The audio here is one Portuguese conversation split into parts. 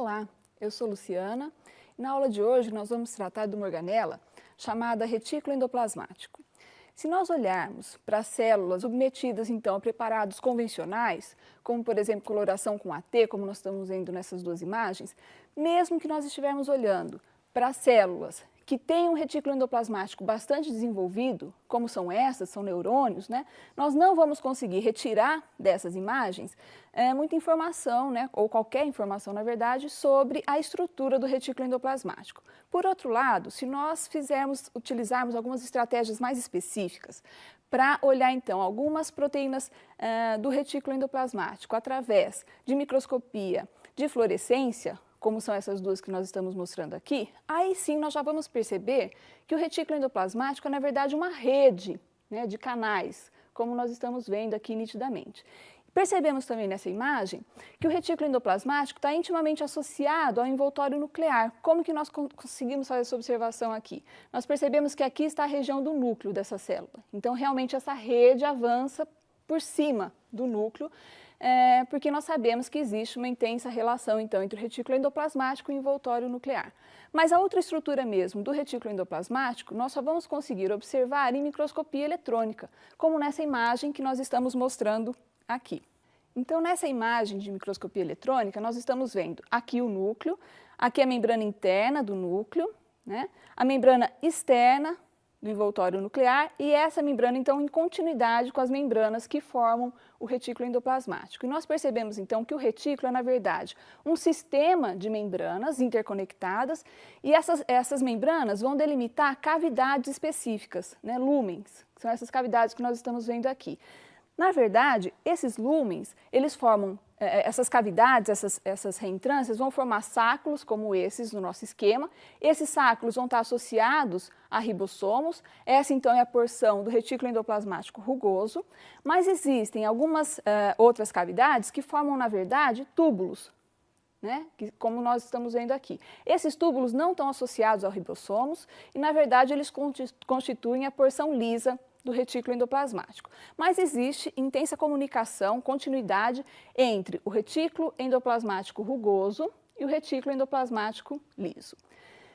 Olá, eu sou Luciana e na aula de hoje nós vamos tratar de uma organela chamada retículo endoplasmático. Se nós olharmos para as células submetidas então a preparados convencionais, como por exemplo coloração com AT, como nós estamos vendo nessas duas imagens, mesmo que nós estivermos olhando para células que têm um retículo endoplasmático bastante desenvolvido, como são essas, são neurônios, nós não vamos conseguir retirar dessas imagens muita informação, ou qualquer informação, na verdade, sobre a estrutura do retículo endoplasmático. Por outro lado, se nós utilizarmos algumas estratégias mais específicas para olhar, então, algumas proteínas do retículo endoplasmático através de microscopia de fluorescência, como são essas duas que nós estamos mostrando aqui, aí sim nós já vamos perceber que o retículo endoplasmático é, na verdade, uma rede de canais, como nós estamos vendo aqui nitidamente. Percebemos também nessa imagem que o retículo endoplasmático está intimamente associado ao envoltório nuclear. Como que nós conseguimos fazer essa observação aqui? Nós percebemos que aqui está a região do núcleo dessa célula. Então, realmente, essa rede avança por cima do núcleo, porque nós sabemos que existe uma intensa relação, então, entre o retículo endoplasmático e o envoltório nuclear. Mas a outra estrutura mesmo do retículo endoplasmático, nós só vamos conseguir observar em microscopia eletrônica, como nessa imagem que nós estamos mostrando aqui. Então, nessa imagem de microscopia eletrônica, nós estamos vendo aqui o núcleo, aqui a membrana interna do núcleo, a membrana externa do envoltório nuclear e essa membrana, então, em continuidade com as membranas que formam o retículo endoplasmático. E nós percebemos, então, que o retículo é, na verdade, um sistema de membranas interconectadas e essas membranas vão delimitar cavidades específicas, lúmens, que são essas cavidades que nós estamos vendo aqui. Na verdade, esses lúmens, eles formam, essas cavidades, essas reentrâncias vão formar sáculos como esses no nosso esquema. Esses sáculos vão estar associados a ribossomos. Essa, então, é a porção do retículo endoplasmático rugoso. Mas existem algumas outras cavidades que formam, na verdade, túbulos, como nós estamos vendo aqui. Esses túbulos não estão associados aos ribossomos e, na verdade, eles constituem a porção lisa do retículo endoplasmático. Mas existe intensa comunicação, continuidade entre o retículo endoplasmático rugoso e o retículo endoplasmático liso.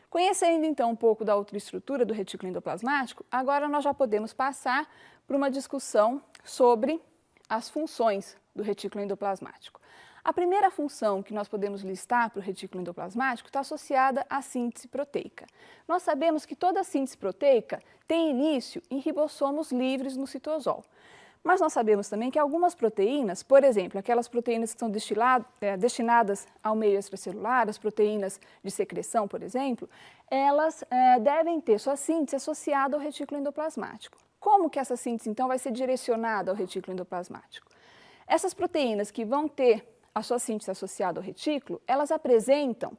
Conhecendo então um pouco da outra estrutura do retículo endoplasmático, agora nós já podemos passar para uma discussão sobre as funções do retículo endoplasmático. A primeira função que nós podemos listar para o retículo endoplasmático está associada à síntese proteica. Nós sabemos que toda síntese proteica tem início em ribossomos livres no citosol. Mas nós sabemos também que algumas proteínas, por exemplo, aquelas proteínas que são destinadas ao meio extracelular, as proteínas de secreção, por exemplo, elas devem ter sua síntese associada ao retículo endoplasmático. Como que essa síntese, então, vai ser direcionada ao retículo endoplasmático? Essas proteínas que vão ter a sua síntese associada ao retículo, elas apresentam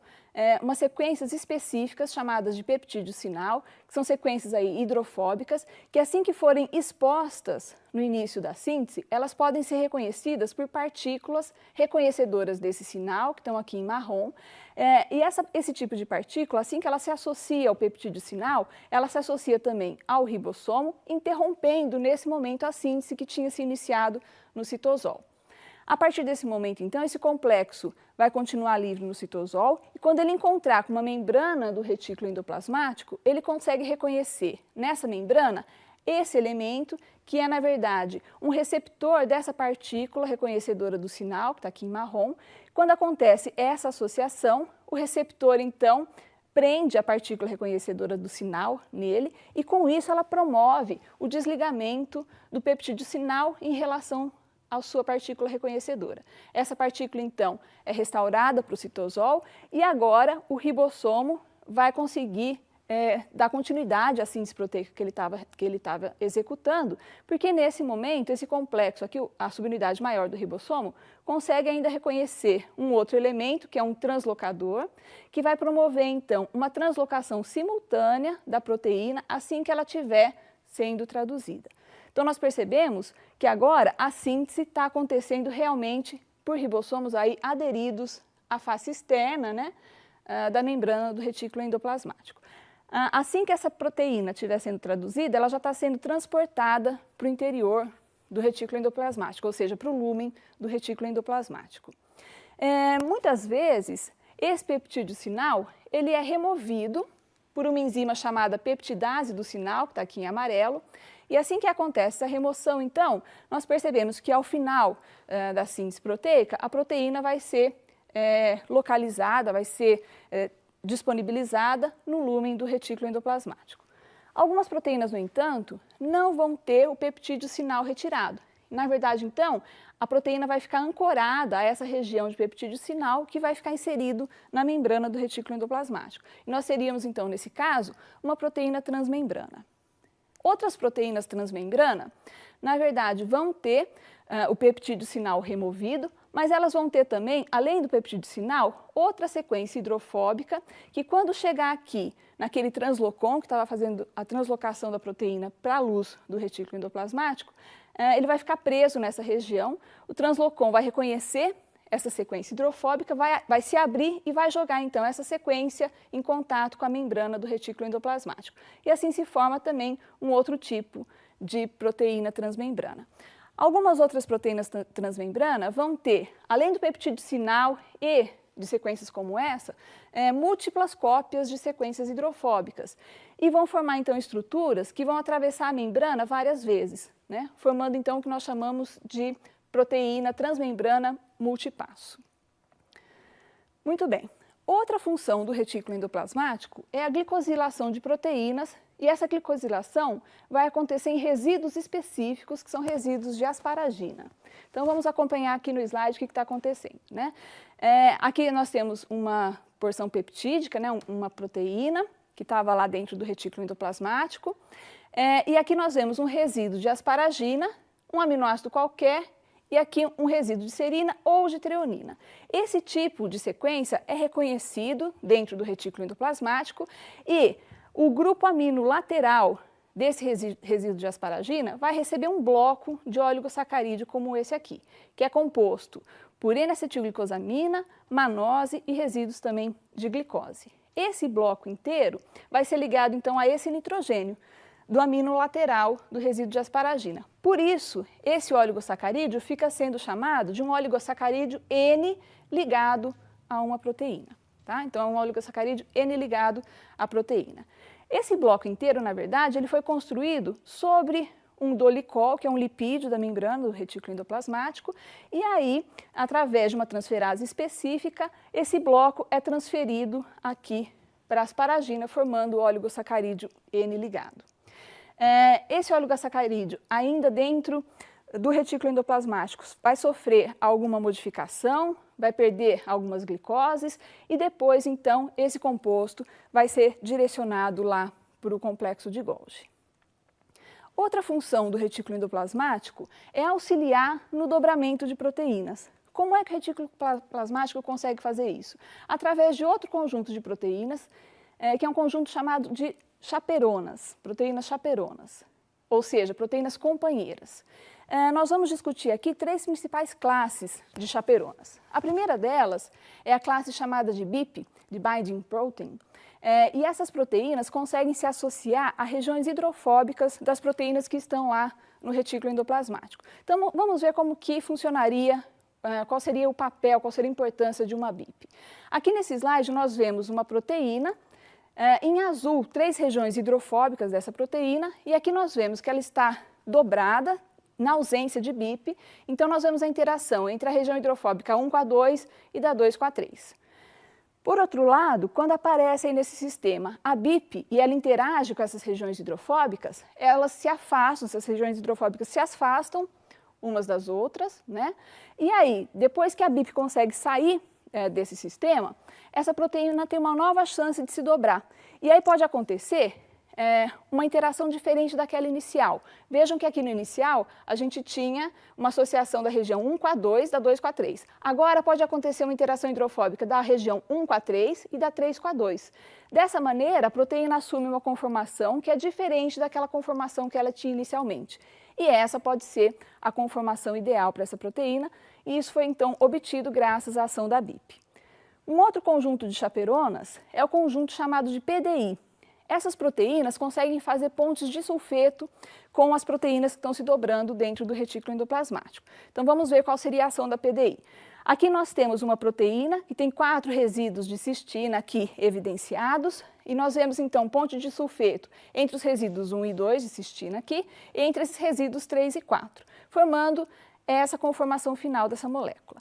umas sequências específicas chamadas de peptídeo sinal, que são sequências aí hidrofóbicas, que assim que forem expostas no início da síntese, elas podem ser reconhecidas por partículas reconhecedoras desse sinal, que estão aqui em marrom, e esse tipo de partícula, assim que ela se associa ao peptídeo sinal, ela se associa também ao ribossomo, interrompendo nesse momento a síntese que tinha se iniciado no citosol. A partir desse momento, então, esse complexo vai continuar livre no citosol e quando ele encontrar com uma membrana do retículo endoplasmático, ele consegue reconhecer nessa membrana esse elemento que é, na verdade, um receptor dessa partícula reconhecedora do sinal, que está aqui em marrom. Quando acontece essa associação, o receptor, então, prende a partícula reconhecedora do sinal nele e, com isso, ela promove o desligamento do peptídeo sinal em relação à sua partícula reconhecedora. Essa partícula, então, é restaurada para o citosol e agora o ribossomo vai conseguir dar continuidade à síntese proteica que ele estava executando, porque nesse momento, esse complexo aqui, a subunidade maior do ribossomo, consegue ainda reconhecer um outro elemento, que é um translocador, que vai promover, então, uma translocação simultânea da proteína assim que ela estiver sendo traduzida. Então, nós percebemos que agora a síntese está acontecendo realmente por ribossomos aí aderidos à face externa da membrana do retículo endoplasmático. Assim que essa proteína estiver sendo traduzida, ela já está sendo transportada para o interior do retículo endoplasmático, ou seja, para o lúmen do retículo endoplasmático. Muitas vezes, esse peptídeo sinal, ele é removido por uma enzima chamada peptidase do sinal, que está aqui em amarelo, e assim que acontece essa remoção, então, nós percebemos que ao final da síntese proteica, a proteína vai ser localizada, vai ser disponibilizada no lúmen do retículo endoplasmático. Algumas proteínas, no entanto, não vão ter o peptídeo sinal retirado. Na verdade, então, a proteína vai ficar ancorada a essa região de peptídeo sinal que vai ficar inserido na membrana do retículo endoplasmático. E nós teríamos, então, nesse caso, uma proteína transmembrana. Outras proteínas transmembrana, na verdade, vão ter o peptídeo sinal removido, mas elas vão ter também, além do peptídeo sinal, outra sequência hidrofóbica que quando chegar aqui, naquele translocon que estava fazendo a translocação da proteína para a luz do retículo endoplasmático, ele vai ficar preso nessa região, o translocon vai reconhecer essa sequência hidrofóbica, vai se abrir e vai jogar então essa sequência em contato com a membrana do retículo endoplasmático. E assim se forma também um outro tipo de proteína transmembrana. Algumas outras proteínas transmembrana vão ter, além do peptídeo sinal e de sequências como essa, múltiplas cópias de sequências hidrofóbicas e vão formar então estruturas que vão atravessar a membrana várias vezes, né? Formando então o que nós chamamos de proteína transmembrana multipasso. Muito bem. Outra função do retículo endoplasmático é a glicosilação de proteínas e essa glicosilação vai acontecer em resíduos específicos, que são resíduos de asparagina. Então, vamos acompanhar aqui no slide o que está acontecendo, né? Aqui nós temos uma porção peptídica, né, uma proteína que estava lá dentro do retículo endoplasmático, e aqui nós vemos um resíduo de asparagina, um aminoácido qualquer, e aqui um resíduo de serina ou de treonina. Esse tipo de sequência é reconhecido dentro do retículo endoplasmático e o grupo amino lateral desse resíduo de asparagina vai receber um bloco de oligosacarídeo como esse aqui, que é composto por N-acetilglicosamina, manose e resíduos também de glicose. Esse bloco inteiro vai ser ligado então a esse nitrogênio do amino lateral do resíduo de asparagina. Por isso, esse oligosacarídeo fica sendo chamado de um oligosacarídeo N ligado a uma proteína. Tá? Então, é um oligosacarídeo N ligado à proteína. Esse bloco inteiro, na verdade, ele foi construído sobre um dolicol, que é um lipídio da membrana do retículo endoplasmático, e aí, através de uma transferase específica, esse bloco é transferido aqui para a asparagina, formando o oligosacarídeo N ligado. Esse oligosacarídeo, ainda dentro do retículo endoplasmático, vai sofrer alguma modificação, vai perder algumas glicoses e depois, então, esse composto vai ser direcionado lá para o complexo de Golgi. Outra função do retículo endoplasmático é auxiliar no dobramento de proteínas. Como é que o retículo plasmático consegue fazer isso? Através de outro conjunto de proteínas, que é um conjunto chamado de chaperonas, proteínas chaperonas, ou seja, proteínas companheiras. Nós vamos discutir aqui três principais classes de chaperonas. A primeira delas é a classe chamada de BIP, de Binding Protein, e essas proteínas conseguem se associar a regiões hidrofóbicas das proteínas que estão lá no retículo endoplasmático. Então, vamos ver como que funcionaria, qual seria o papel, qual seria a importância de uma BIP. Aqui nesse slide nós vemos uma proteína, em azul, três regiões hidrofóbicas dessa proteína, e aqui nós vemos que ela está dobrada na ausência de BIP, então nós vemos a interação entre a região hidrofóbica 1 com a 2 e da 2 com a 3. Por outro lado, quando aparece aí nesse sistema a BIP e ela interage com essas regiões hidrofóbicas, elas se afastam, essas regiões hidrofóbicas se afastam umas das outras, né? E aí, depois que a BIP consegue sair desse sistema, essa proteína tem uma nova chance de se dobrar. E aí pode acontecer uma interação diferente daquela inicial. Vejam que aqui no inicial a gente tinha uma associação da região 1 com a 2, da 2 com a 3. Agora pode acontecer uma interação hidrofóbica da região 1 com a 3 e da 3 com a 2. Dessa maneira, a proteína assume uma conformação que é diferente daquela conformação que ela tinha inicialmente. E essa pode ser a conformação ideal para essa proteína, e isso foi então obtido graças à ação da BIP. Um outro conjunto de chaperonas é o conjunto chamado de PDI. essas proteínas conseguem fazer pontes de sulfeto com as proteínas que estão se dobrando dentro do retículo endoplasmático. Então vamos ver qual seria a ação da PDI. Aqui nós temos uma proteína que tem 4 resíduos de cistina aqui evidenciados, e nós vemos então ponte de sulfeto entre os resíduos 1 e 2 de cistina aqui, e entre esses resíduos 3 e 4, formando essa conformação final dessa molécula.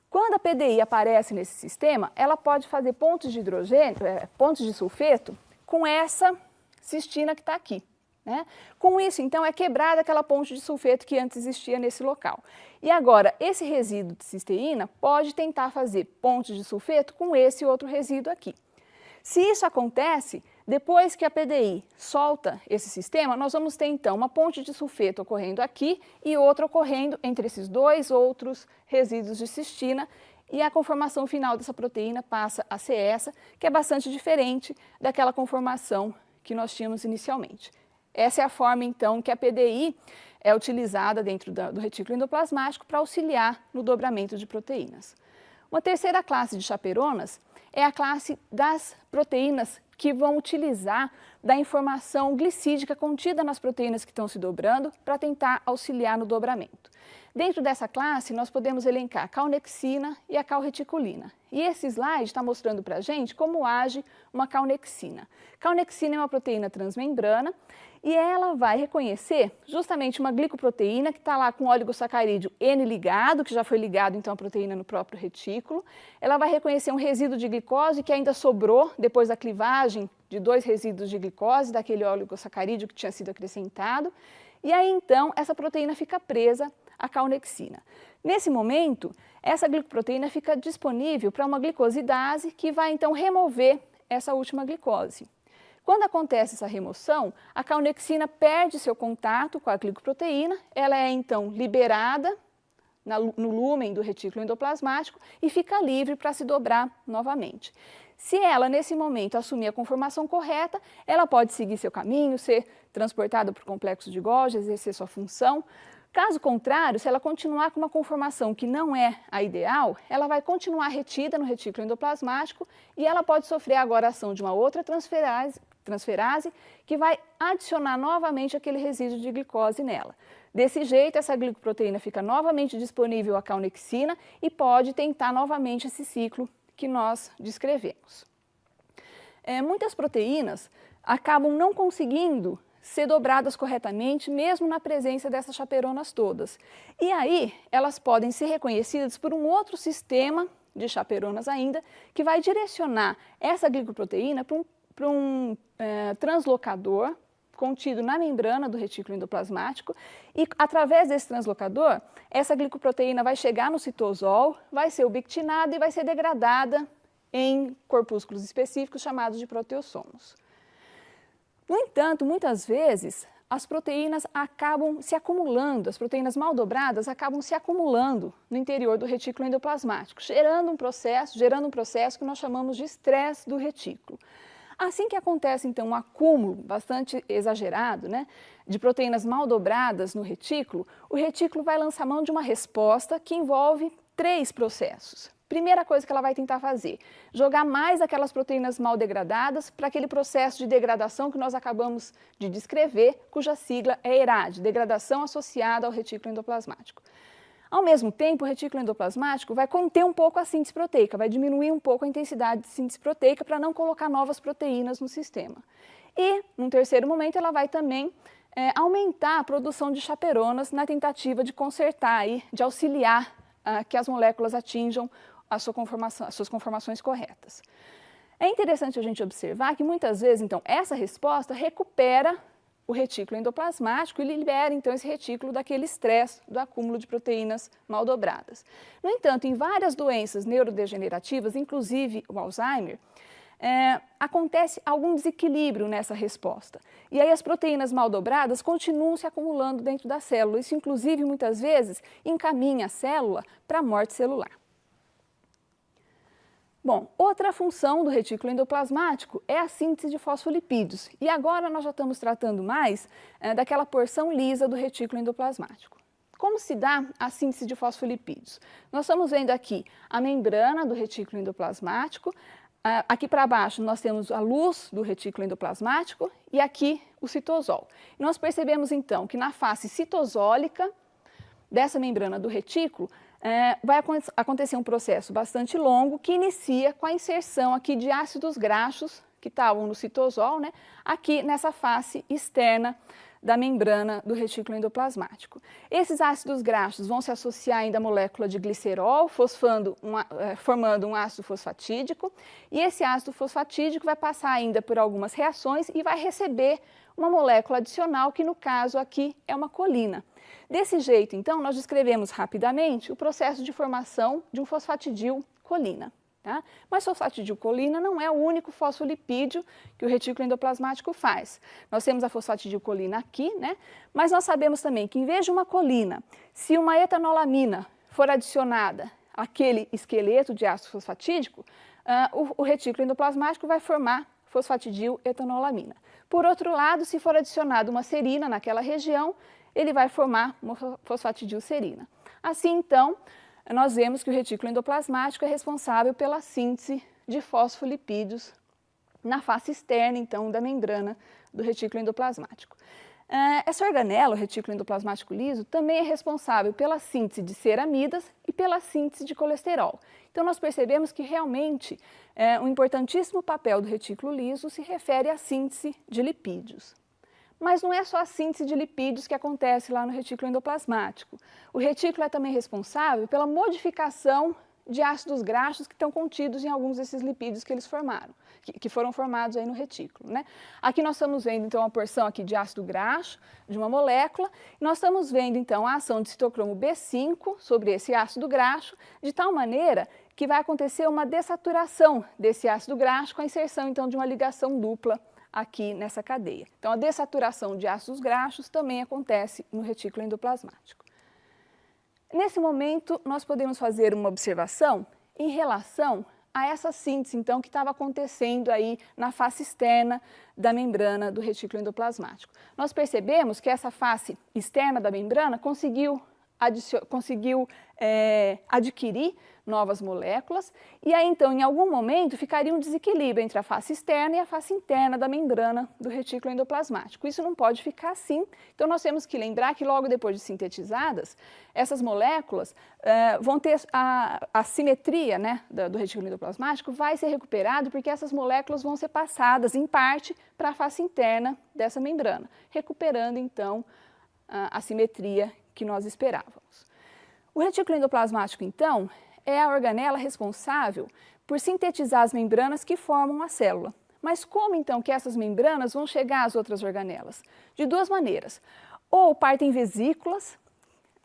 Quando a PDI aparece nesse sistema, ela pode fazer pontes de hidrogênio, pontes de sulfeto com essa cistina que está aqui, né? Com isso, então, é quebrada aquela ponte de sulfeto que antes existia nesse local. E agora, esse resíduo de cisteína pode tentar fazer pontes de sulfeto com esse outro resíduo aqui. Se isso acontece, depois que a PDI solta esse sistema, nós vamos ter então uma ponte de sulfeto ocorrendo aqui e outra ocorrendo entre esses 2 outros resíduos de cistina, e a conformação final dessa proteína passa a ser essa, que é bastante diferente daquela conformação que nós tínhamos inicialmente. Essa é a forma então que a PDI é utilizada dentro do retículo endoplasmático para auxiliar no dobramento de proteínas. Uma terceira classe de chaperonas é a classe das proteínas que vão utilizar da informação glicídica contida nas proteínas que estão se dobrando para tentar auxiliar no dobramento. Dentro dessa classe, nós podemos elencar a calnexina e a calreticulina. E esse slide está mostrando para a gente como age uma calnexina. Calnexina é uma proteína transmembrana e ela vai reconhecer justamente uma glicoproteína que está lá com o oligosacarídeo N ligado, que já foi ligado então à proteína no próprio retículo. Ela vai reconhecer um resíduo de glicose que ainda sobrou depois da clivagem de 2 resíduos de glicose daquele oligosacarídeo que tinha sido acrescentado. E aí então essa proteína fica presa à calnexina. Nesse momento, essa glicoproteína fica disponível para uma glicosidase que vai então remover essa última glicose. Quando acontece essa remoção, a calnexina perde seu contato com a glicoproteína, ela é então liberada no lúmen do retículo endoplasmático e fica livre para se dobrar novamente. Se ela, nesse momento, assumir a conformação correta, ela pode seguir seu caminho, ser transportada para o complexo de Golgi, exercer sua função. Caso contrário, se ela continuar com uma conformação que não é a ideal, ela vai continuar retida no retículo endoplasmático e ela pode sofrer agora a ação de uma outra transferase que vai adicionar novamente aquele resíduo de glicose nela. Desse jeito, essa glicoproteína fica novamente disponível à calnexina e pode tentar novamente esse ciclo que nós descrevemos. Muitas proteínas acabam não conseguindo ser dobradas corretamente, mesmo na presença dessas chaperonas todas. E aí, elas podem ser reconhecidas por um outro sistema de chaperonas ainda, que vai direcionar essa glicoproteína para um translocador contido na membrana do retículo endoplasmático e, através desse translocador, essa glicoproteína vai chegar no citosol, vai ser ubiquitinada e vai ser degradada em corpúsculos específicos chamados de proteossomos. No entanto, muitas vezes, as proteínas acabam se acumulando, as proteínas mal dobradas acabam se acumulando no interior do retículo endoplasmático, gerando um processo que nós chamamos de estresse do retículo. Assim que acontece, então, um acúmulo bastante exagerado, né, de proteínas mal dobradas no retículo, o retículo vai lançar mão de uma resposta que envolve 3 processos. Primeira coisa que ela vai tentar fazer, jogar mais aquelas proteínas mal degradadas para aquele processo de degradação que nós acabamos de descrever, cuja sigla é ERAD, degradação associada ao retículo endoplasmático. Ao mesmo tempo, o retículo endoplasmático vai conter um pouco a síntese proteica, vai diminuir um pouco a intensidade de síntese proteica para não colocar novas proteínas no sistema. E, num terceiro momento, ela vai também aumentar a produção de chaperonas na tentativa de consertar, de auxiliar que as moléculas atinjam as suas conformações corretas. É interessante a gente observar que muitas vezes, então, essa resposta recupera o retículo endoplasmático e libera, então, esse retículo daquele estresse do acúmulo de proteínas mal dobradas. No entanto, em várias doenças neurodegenerativas, inclusive o Alzheimer, acontece algum desequilíbrio nessa resposta. E aí as proteínas mal dobradas continuam se acumulando dentro da célula. Isso, inclusive, muitas vezes, encaminha a célula para a morte celular. Bom, outra função do retículo endoplasmático é a síntese de fosfolipídios. E agora nós já estamos tratando mais daquela porção lisa do retículo endoplasmático. Como se dá a síntese de fosfolipídios? Nós estamos vendo aqui a membrana do retículo endoplasmático. Aqui para baixo nós temos a luz do retículo endoplasmático e aqui o citosol. Nós percebemos então que na face citosólica dessa membrana do retículo vai acontecer um processo bastante longo que inicia com a inserção aqui de ácidos graxos que estavam no citosol, né, aqui nessa face externa da membrana do retículo endoplasmático. Esses ácidos graxos vão se associar ainda à molécula de glicerol, formando um ácido fosfatídico, e esse ácido fosfatídico vai passar ainda por algumas reações e vai receber uma molécula adicional, que no caso aqui é uma colina. Desse jeito, então, nós descrevemos rapidamente o processo de formação de um fosfatidilcolina. Tá? Mas fosfatidilcolina não é o único fosfolipídio que o retículo endoplasmático faz. Nós temos a fosfatidilcolina aqui, né? Mas nós sabemos também que em vez de uma colina, se uma etanolamina for adicionada àquele esqueleto de ácido fosfatídico, o retículo endoplasmático vai formar fosfatidiletonolamina. Por outro lado, se for adicionada uma serina naquela região, ele vai formar uma fosfatidilserina. Assim, então, nós vemos que o retículo endoplasmático é responsável pela síntese de fosfolipídios na face externa, então, da membrana do retículo endoplasmático. Essa organela, o retículo endoplasmático liso, também é responsável pela síntese de ceramidas e pela síntese de colesterol. Então, nós percebemos que realmente um importantíssimo papel do retículo liso se refere à síntese de lipídios. Mas não é só a síntese de lipídios que acontece lá no retículo endoplasmático. O retículo é também responsável pela modificação de ácidos graxos que estão contidos em alguns desses lipídios que eles formaram, que foram formados aí no retículo, né? Aqui nós estamos vendo então uma porção aqui de ácido graxo de uma molécula, e nós estamos vendo então a ação de citocromo B5 sobre esse ácido graxo, de tal maneira que vai acontecer uma dessaturação desse ácido graxo com a inserção então de uma ligação dupla aqui nessa cadeia. Então, a dessaturação de ácidos graxos também acontece no retículo endoplasmático. Nesse momento, nós podemos fazer uma observação em relação a essa síntese, então, que estava acontecendo aí na face externa da membrana do retículo endoplasmático. Nós percebemos que essa face externa da membrana conseguiu adquirir novas moléculas, e aí então em algum momento ficaria um desequilíbrio entre a face externa e a face interna da membrana do retículo endoplasmático. Isso não pode ficar assim, então nós temos que lembrar que logo depois de sintetizadas, essas moléculas vão ter a simetria, né, do retículo endoplasmático vai ser recuperado, porque essas moléculas vão ser passadas em parte para a face interna dessa membrana, recuperando então a simetria que nós esperávamos. O retículo endoplasmático, então, é a organela responsável por sintetizar as membranas que formam a célula. Mas como, então, que essas membranas vão chegar às outras organelas? De duas maneiras. Ou partem vesículas,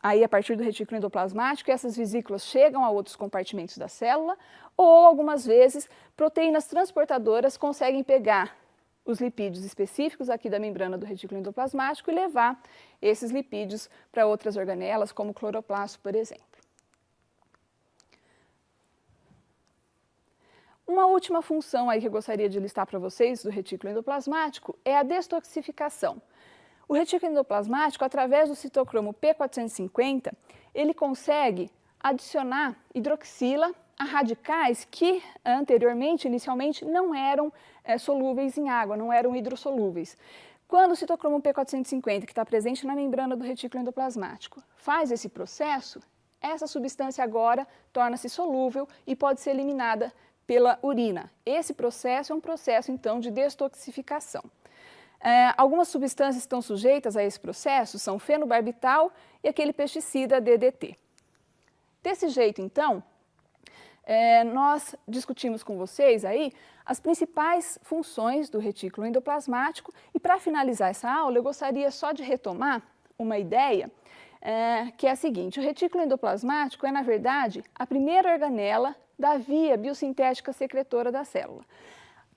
aí a partir do retículo endoplasmático, essas vesículas chegam a outros compartimentos da célula, ou, algumas vezes, proteínas transportadoras conseguem pegar os lipídios específicos aqui da membrana do retículo endoplasmático e levar esses lipídios para outras organelas, como o cloroplasto, por exemplo. Uma última função aí que eu gostaria de listar para vocês do retículo endoplasmático é a destoxificação. O retículo endoplasmático, através do citocromo P450, ele consegue adicionar hidroxila a radicais que anteriormente, inicialmente, não eram solúveis em água, não eram hidrossolúveis. Quando o citocromo P450, que está presente na membrana do retículo endoplasmático, faz esse processo, essa substância agora torna-se solúvel e pode ser eliminada pela urina. Esse processo é um processo, então, de destoxificação. Algumas substâncias que estão sujeitas a esse processo são o fenobarbital e aquele pesticida DDT. Desse jeito, então, nós discutimos com vocês aí as principais funções do retículo endoplasmático, e para finalizar essa aula eu gostaria só de retomar uma ideia que é a seguinte: o retículo endoplasmático é, na verdade, a primeira organela da via biosintética secretora da célula.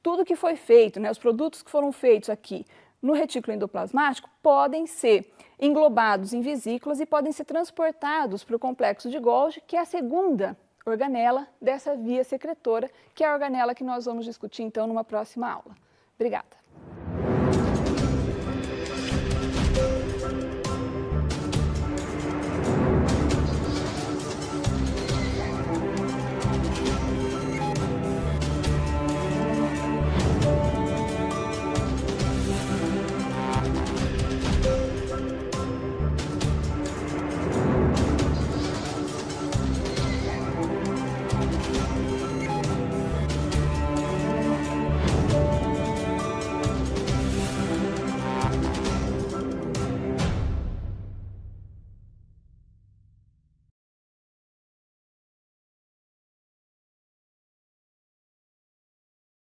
Tudo que foi feito, né, os produtos que foram feitos aqui no retículo endoplasmático podem ser englobados em vesículas e podem ser transportados para o complexo de Golgi, que é a segunda organela dessa via secretora, que é a organela que nós vamos discutir então numa próxima aula. Obrigada.